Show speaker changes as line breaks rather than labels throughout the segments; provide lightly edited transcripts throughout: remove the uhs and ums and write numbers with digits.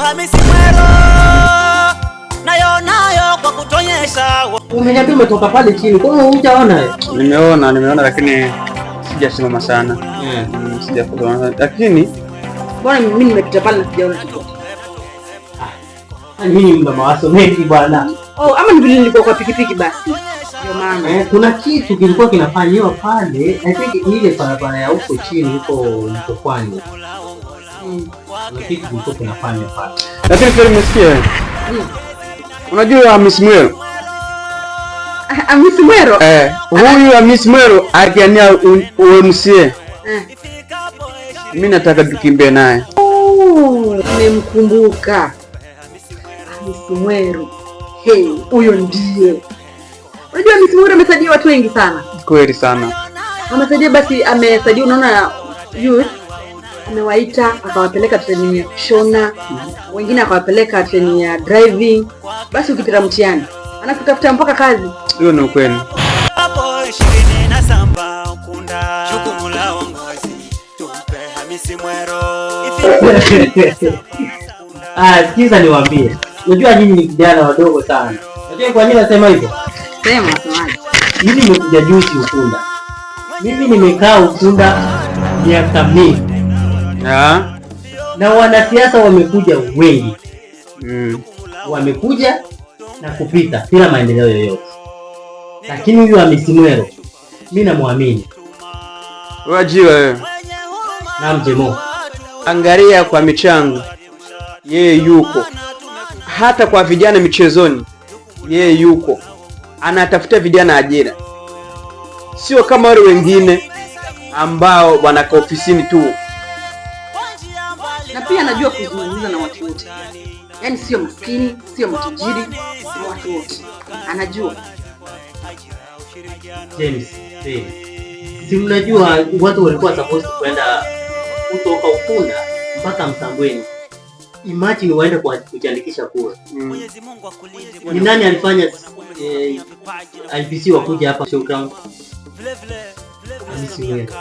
Hamisi Mwero nayo kwa kutonyesha.
Umeniambia umetoka pale chini, kwa nini hujaona?
Nimeona lakini sijasimama sana. Sijafuata lakini
bwana mimi nimepita pale na sijaona kitu. Mimi mna mawazo mengi bwana. Ama ni vile nilikuwa kwa pikipiki basi. Ndio maana. Kuna kitu kilikuwa kinafanywa pale. I think ile barabara ya huko chini huko Mtofani. Kuna kitu kilikuwa kinafanywa pale.
Lakini kweli umesikia? Unajua Hamisi Mwero?
Hamisi Mwero?
Huyu Hamisi Mwero akiania UMCA. Mimi nataka tukimbie naye.
Nimemkumbuka. Hamisi Mwero. Huyo ndiye. Unajua Hamisi Mwero amesaidia watu wengi sana.
Kweli sana.
Amesaidia basi amesaidia unaona youth amewaita akawapeleka training ya kushona, wengine akawapeleka training ya driving. Basi ukipita mtihani anakutafuta mpaka kazi.
Hiyo ni ukweli.
Hapo 20 na samba ukunda jukumu la uongozi tumpe Hamisi Mwero.
Sikiza niwaambie. Unajua nyinyi ni vijana wadogo sana. Unajua kwa nini nasema hivyo? Sema semaje? Mimi nimekuja juzi Ukunda. Mimi nimekaa Ukunda miaka mingi. Na wanasiasa wamekuja wengi. Wamekuja na kupita bila maendeleo yoyote. Lakini huyu Hamisi Mwero mimi namwamini.
Wajua wewe.
Na mjemo.
Angalia kwa michango. Yeye yuko. Hata kwa vijana michezoni yeye yuko. Anatafuta vijana ajira. Sio kama wale wengine ambao wanakaa ofisini tu.
Na pia anajua kuzungumza na watu wote. Yaani sio maskini, sio matajiri, na watu wote. Anajua. James, si mnajua watu walikuwa supposed kwenda kutoka Ukunda mpaka Msambweni. Imagine waende kwa kujiandikisha kura. Ni nani alifanya IPC wakuja hapa showground? Hamisi Mwero.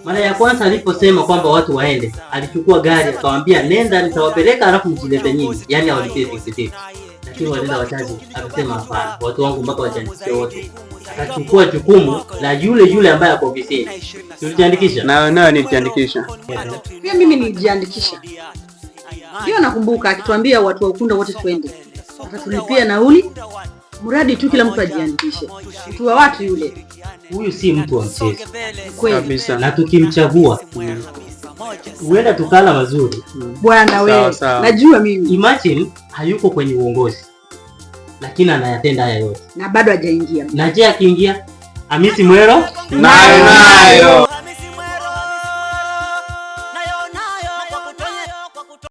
Mara ya kwanza aliposema kwamba watu waende, alichukua gari akawaambia nenda nitawapeleka alafu mjilete nyinyi. Yaani hawalipie tiketi. Lakini walienda wachache akasema hapana, watu wangu mpaka wajiandikishe wote. Akachukua jukumu la yule ambaye ako ofisini. Tulijiandikisha?
Na nilijiandikisha.
Pia mimi nilijiandikisha. Ndio nakumbuka akituambia watu wa Ukunda wote twende. Atatulipia nauli. Mradi tu kila mtu ajiandikishe. Mtu wa watu yule. Huyu si mtu wa mchezo.
Kabisa.
Na tukimchagua huenda tukala mazuri. Bwana wewe. Najua mimi. Imagine hayuko kwenye uongozi. Lakini anayatenda haya yote. Na bado hajaingia. Na je akiingia? Hamisi Mwero?
Nayo.